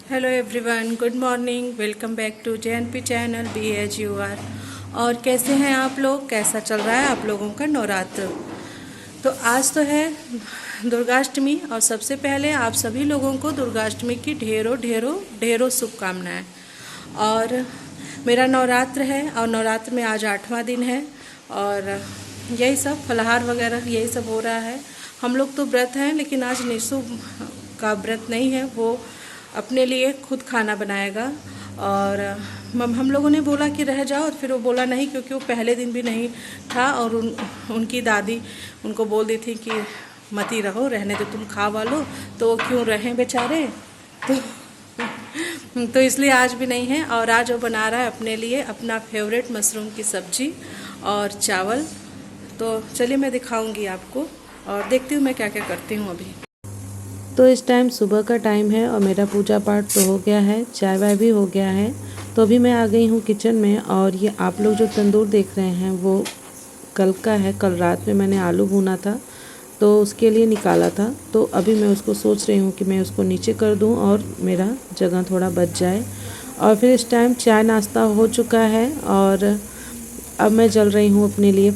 Hello everyone, good morning. Welcome back to JNP channel be as you are. और कैसे हैं आप लोग? कैसा चल रहा है आप लोगों का नवरात्र? तो आज तो है दुर्गाष्टमी, और सबसे पहले आप सभी लोगों को दुर्गाष्टमी की ढेरों ढेरों ढेरों शुभकामनाएं। और मेरा नवरात्र है, और नवरात्र में आज 8वां दिन है, और यही सब फलाहार वगैरह यही सब हो रहा है। हम लोग तो व्रत हैं, लेकिन आज निशु का व्रत नहीं है, वो अपने लिए खुद खाना बनाएगा। और हम लोगों ने बोला कि रह जाओ, और फिर वो बोला नहीं, क्योंकि वो पहले दिन भी नहीं था, और उनकी दादी उनको बोल दी थी कि मत ही रहो, रहने दो, तुम खा वालो, तो वो क्यों रहें बेचारे। तो इसलिए आज भी नहीं है, और आज वो बना रहा है अपने लिए अपना फेवरेट मशरूम की सब्जी और चावल। तो चलिए मैं दिखाऊंगी आपको, और देखती हूँ मैं क्या क्या करती हूँ अभी। तो इस टाइम सुबह का टाइम है और मेरा पूजा पाठ तो हो गया है, चाय वाय भी हो गया है। तो अभी मैं आ गई हूँ किचन में, और ये आप लोग जो तंदूर देख रहे हैं वो कल का है। कल रात में मैंने आलू भूना था, तो उसके लिए निकाला था। तो अभी मैं उसको सोच रही हूँ कि मैं उसको नीचे कर दूँ और मेरा जगह थोड़ा बच जाए। और फिर इस टाइम चाय नाश्ता हो चुका है, और अब मैं चल रही हूँ अपने लिए।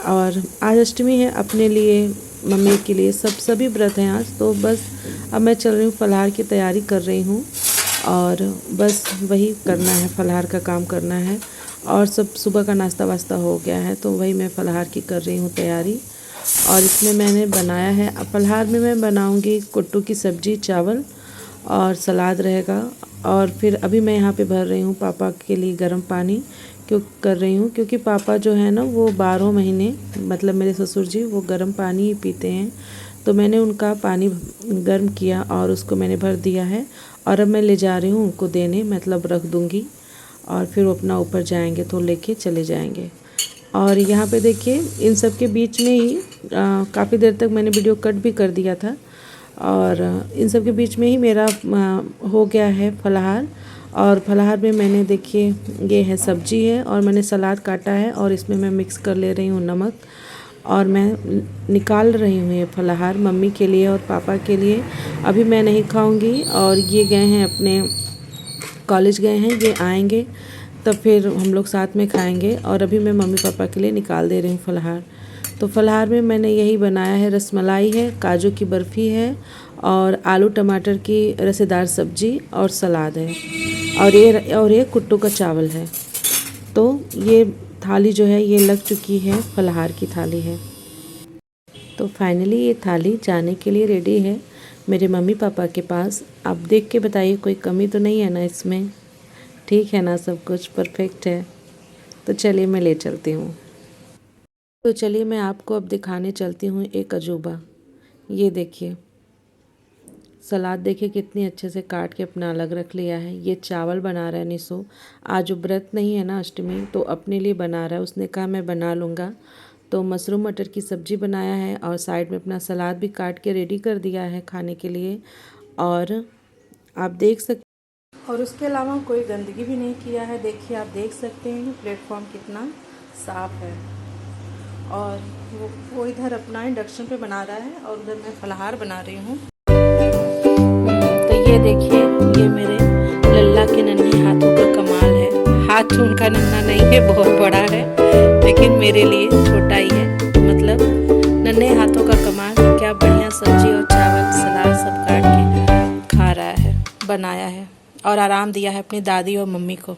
और आज अष्टमी है, अपने लिए, मम्मी के लिए, सभी व्रत हैं आज। तो बस अब मैं चल रही हूँ, फलाहार की तैयारी कर रही हूँ, और बस वही करना है, फलाहार का काम करना है। और सब सुबह का नाश्ता वास्ता हो गया है, तो वही मैं फलाहार की कर रही हूँ तैयारी। और इसमें मैंने बनाया है, फलाहार में मैं बनाऊँगी कुट्टू की सब्ज़ी, चावल और सलाद रहेगा। और फिर अभी मैं यहाँ पे भर रही हूँ पापा के लिए गर्म पानी, क्यों कर रही हूँ, क्योंकि पापा जो है ना वो 12 महीने, मतलब मेरे ससुर जी, वो गर्म पानी ही पीते हैं। तो मैंने उनका पानी गर्म किया और उसको मैंने भर दिया है, और अब मैं ले जा रही हूँ उनको देने, मतलब रख दूँगी, और फिर वो अपना ऊपर जाएंगे तो लेके चले जाएंगे। और यहाँ पे देखिए, इन सब के बीच में ही काफ़ी देर तक मैंने वीडियो कट भी कर दिया था, और इन सब के बीच में ही मेरा हो गया है फलाहार। और फलाहार में मैंने, देखिए, ये है सब्जी है, और मैंने सलाद काटा है, और इसमें मैं मिक्स कर ले रही हूँ नमक, और मैं निकाल रही हूँ ये फलाहार मम्मी के लिए और पापा के लिए। अभी मैं नहीं खाऊंगी, और ये गए हैं अपने कॉलेज गए हैं, ये आएंगे तब फिर हम लोग साथ में खाएंगे। और अभी मैं मम्मी पापा के लिए निकाल दे रही हूँ फलाहार। तो फलाहार में मैंने यही बनाया है, रसमलाई है, काजू की बर्फ़ी है, और आलू टमाटर की रसेदार सब्जी और सलाद है, और ये कुट्टू का चावल है। तो ये थाली जो है ये लग चुकी है, फलाहार की थाली है। तो फाइनली ये थाली जाने के लिए रेडी है मेरे मम्मी पापा के पास। आप देख के बताइए कोई कमी तो नहीं है ना इसमें? ठीक है ना, सब कुछ परफेक्ट है? तो चलिए मैं ले चलती हूँ। तो चलिए मैं आपको अब दिखाने चलती हूँ एक अजूबा। ये देखिए, सलाद देखिए कितनी अच्छे से काट के अपना अलग रख लिया है। ये चावल बना रहा है निशु, आज व्रत नहीं है ना अष्टमी, तो अपने लिए बना रहा है। उसने कहा मैं बना लूँगा। तो मशरूम मटर की सब्ज़ी बनाया है, और साइड में अपना सलाद भी काट के रेडी कर दिया है खाने के लिए। और आप देख सकते, और उसके अलावा कोई गंदगी भी नहीं किया है। देखिए, आप देख सकते हैं प्लेटफॉर्म कितना साफ है। और वो इधर अपना इंडक्शन पे बना रहा है, और उधर मैं फलाहार बना रही हूँ। तो ये देखिए, ये मेरे लल्ला के नन्हे हाथों का कमाल है। हाथ उनका नन्हा नहीं है, बहुत बड़ा है, लेकिन मेरे लिए छोटा ही है। मतलब नन्हे हाथों का कमाल। क्या बढ़िया सब्जी और चावल सलाद सब काट के खा रहा है, बनाया है, और आराम दिया है अपनी दादी और मम्मी को।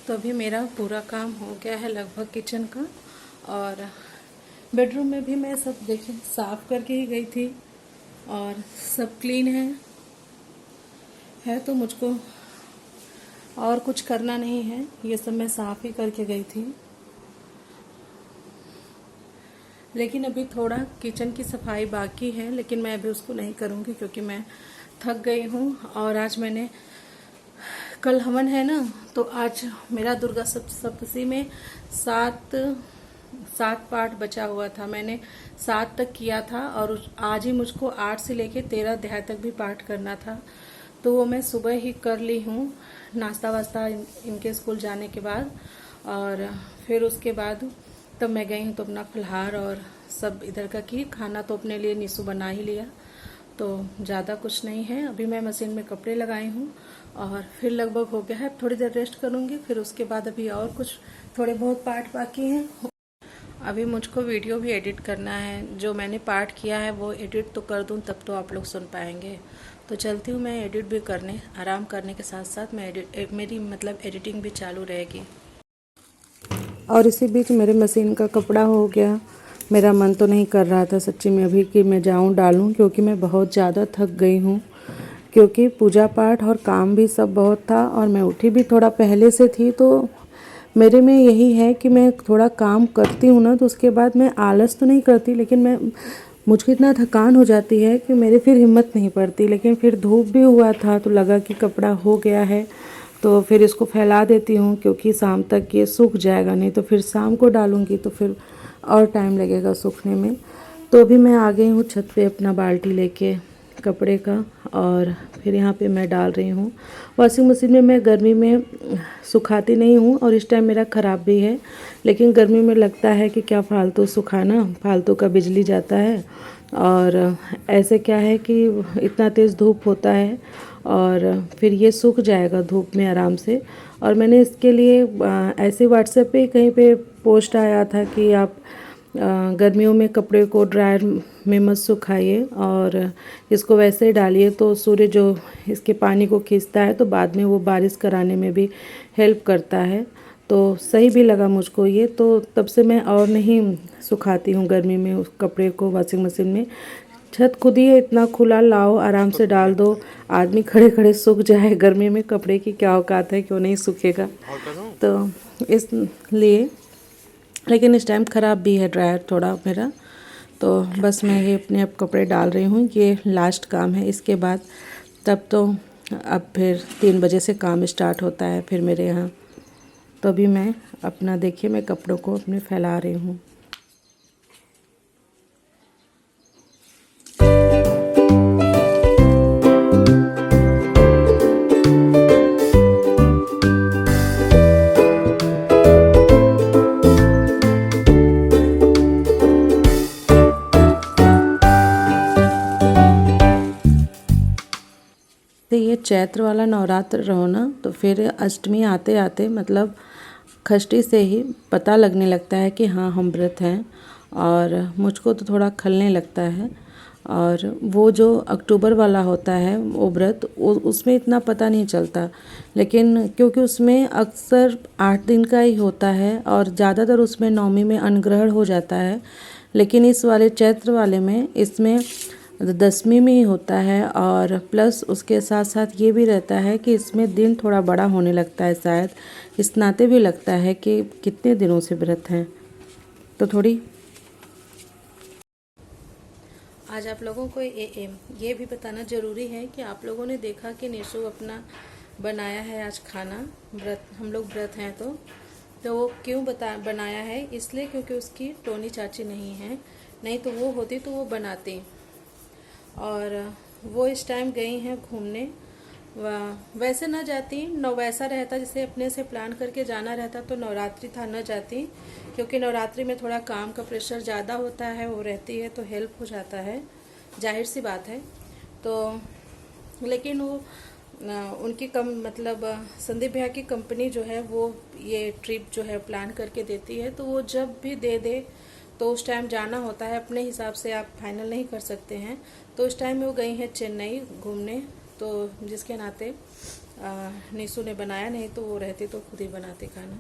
तो अभी मेरा पूरा काम हो गया है लगभग किचन का। और बेडरूम में भी मैं सब देखिए साफ करके ही गई थी, और सब क्लीन है तो मुझको और कुछ करना नहीं है, ये सब मैं साफ ही करके गई थी। लेकिन अभी थोड़ा किचन की सफाई बाकी है, लेकिन मैं अभी उसको नहीं करूँगी, क्योंकि मैं थक गई हूँ। और आज मैंने, कल हवन है ना, तो आज मेरा दुर्गा सप्तशी में 7 7 पार्ट बचा हुआ था। मैंने 7 तक किया था और आज ही मुझको 8 से लेके 13 अध्याय तक भी पाठ करना था। तो वो मैं सुबह ही कर ली हूँ, नाश्ता वास्ता इनके स्कूल जाने के बाद। और फिर उसके बाद तब मैं गई हूँ तो अपना फलहार और सब इधर का की। खाना तो अपने लिए नीसू बना ही लिया, तो ज़्यादा कुछ नहीं है। अभी मैं मशीन में कपड़े लगाई हूँ और फिर लगभग हो गया है। थोड़ी देर रेस्ट करूँगी, फिर उसके बाद अभी और कुछ थोड़े बहुत पार्ट बाकी हैं। अभी मुझको वीडियो भी एडिट करना है। जो मैंने पार्ट किया है वो एडिट तो कर दूँ, तब तो आप लोग सुन पाएंगे। तो चलती हूँ मैं एडिट भी करने। आराम करने के साथ साथ मैं मेरी मतलब एडिटिंग भी चालू रहेगी। और इसी बीच मेरे मशीन का कपड़ा हो गया। मेरा मन तो नहीं कर रहा था सच्ची में अभी कि मैं जाऊं डालूं, क्योंकि मैं बहुत ज़्यादा थक गई हूं, क्योंकि पूजा पाठ और काम भी सब बहुत था और मैं उठी भी थोड़ा पहले से थी। तो मेरे में यही है कि मैं थोड़ा काम करती हूँ ना, तो उसके बाद मैं आलस तो नहीं करती, लेकिन मुझको इतना थकान हो जाती है कि मेरी फिर हिम्मत नहीं पड़ती। लेकिन फिर धूप भी हुआ था तो लगा कि कपड़ा हो गया है तो फिर इसको फैला देती हूँ, क्योंकि शाम तक ये सूख जाएगा, नहीं तो फिर शाम को डालूँगी तो फिर और टाइम लगेगा सूखने में। तो अभी मैं आ गई हूँ छत पे अपना बाल्टी लेके कपड़े का, और फिर यहाँ पे मैं डाल रही हूँ। वॉशिंग मशीन में मैं गर्मी में सुखाती नहीं हूँ और इस टाइम मेरा ख़राब भी है, लेकिन गर्मी में लगता है कि क्या फालतू सुखाना, फालतू का बिजली जाता है। और ऐसे क्या है कि इतना तेज़ धूप होता है और फिर ये सूख जाएगा धूप में आराम से। और मैंने इसके लिए ऐसे व्हाट्सएप पे कहीं पे पोस्ट आया था कि आप गर्मियों में कपड़े को ड्रायर में मत सुखाइए और इसको वैसे ही डालिए, तो सूर्य जो इसके पानी को खींचता है तो बाद में वो बारिश कराने में भी हेल्प करता है। तो सही भी लगा मुझको ये, तो तब से मैं और नहीं सुखाती हूँ गर्मी में उस कपड़े को वॉशिंग मशीन में। छत खुद ही है, इतना खुला लाओ आराम से डाल दो, आदमी खड़े खड़े सूख जाए। गर्मी में कपड़े की क्या औकात है, क्यों नहीं सूखेगा। तो इसलिए, लेकिन इस टाइम ख़राब भी है ड्रायर थोड़ा मेरा। तो बस मैं ये अपने अब कपड़े डाल रही हूँ, ये लास्ट काम है। इसके बाद तब तो अब फिर 3 बजे से काम स्टार्ट होता है फिर मेरे यहाँ। तो अभी मैं अपना देखिए मैं कपड़ों को अपने फैला रही हूँ। ये चैत्र वाला नवरात्र रहो ना, तो फिर अष्टमी आते आते मतलब षष्ठी से ही पता लगने लगता है कि हाँ हम व्रत हैं। और मुझको तो थोड़ा खलने लगता है। और वो जो अक्टूबर वाला होता है वो व्रत, उसमें इतना पता नहीं चलता, लेकिन क्योंकि उसमें अक्सर 8 दिन का ही होता है और ज़्यादातर उसमें नवमी में अनग्रहण हो जाता है। लेकिन इस वाले चैत्र वाले में इसमें 10वीं में ही होता है, और प्लस उसके साथ साथ ये भी रहता है कि इसमें दिन थोड़ा बड़ा होने लगता है शायद, इस नाते भी लगता है कि कितने दिनों से व्रत हैं। तो थोड़ी आज आप लोगों को ये भी बताना ज़रूरी है कि आप लोगों ने देखा कि निशु अपना बनाया है आज खाना। व्रत, हम लोग व्रत हैं तो वो क्यों बनाया है, इसलिए क्योंकि उसकी टोनी चाची नहीं है, नहीं तो वो होती तो वो बनाती। और वो इस टाइम गई हैं घूमने। वैसे न जाती, वैसा रहता जैसे अपने से प्लान करके जाना रहता तो नवरात्रि था न जाती, क्योंकि नवरात्रि में थोड़ा काम का प्रेशर ज़्यादा होता है, वो रहती है तो हेल्प हो जाता है, जाहिर सी बात है। तो लेकिन वो उनकी मतलब संदीप भैया की कंपनी जो है वो ये ट्रिप जो है प्लान करके देती है, तो वो जब भी दे दे तो उस टाइम जाना होता है। अपने हिसाब से आप फाइनल नहीं कर सकते हैं। तो उस टाइम में वो गई हैं चेन्नई घूमने, तो जिसके नाते निशु ने बनाया, नहीं तो वो रहती तो खुद ही बनाती खाना।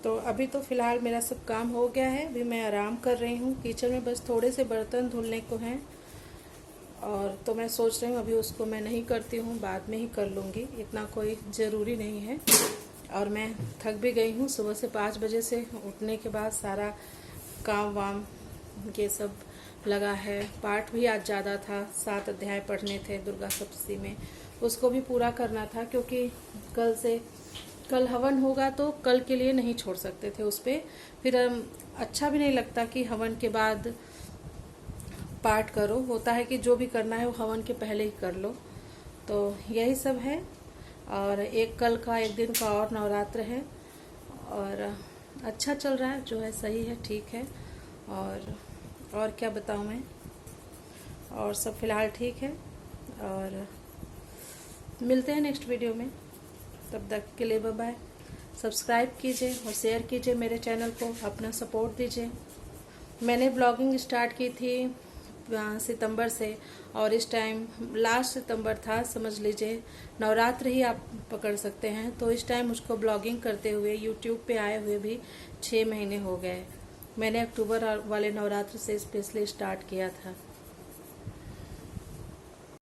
तो अभी तो फ़िलहाल मेरा सब काम हो गया है, अभी मैं आराम कर रही हूँ। किचन में बस थोड़े से बर्तन धुलने को हैं, और तो मैं सोच रही हूँ अभी उसको मैं नहीं करती हूँ, बाद में ही कर लूँगी, इतना कोई ज़रूरी नहीं है। और मैं थक भी गई हूँ, सुबह से 5 बजे से उठने के बाद सारा काम वाम ये सब लगा है। पाठ भी आज ज़्यादा था, 7 अध्याय पढ़ने थे दुर्गा सप्तशी में, उसको भी पूरा करना था, क्योंकि कल से कल हवन होगा तो कल के लिए नहीं छोड़ सकते थे उस पे। फिर अच्छा भी नहीं लगता कि हवन के बाद पाठ करो। होता है कि जो भी करना है वो हवन के पहले ही कर लो। तो यही सब है। और एक कल का एक दिन का और नवरात्र है और अच्छा चल रहा है, जो है सही है, ठीक है। और क्या बताऊँ मैं, और सब फिलहाल ठीक है। और मिलते हैं नेक्स्ट वीडियो में, तब तक के लिए बाय बाय। सब्सक्राइब कीजिए और शेयर कीजिए मेरे चैनल को, अपना सपोर्ट दीजिए। मैंने ब्लॉगिंग स्टार्ट की थी सितंबर से और इस टाइम लास्ट सितंबर था, समझ लीजिए नवरात्र ही आप पकड़ सकते हैं। तो इस टाइम मुझको ब्लॉगिंग करते हुए यूट्यूब पे आए हुए भी 6 महीने हो गए। मैंने अक्टूबर वाले नवरात्र से स्पेशली स्टार्ट किया था।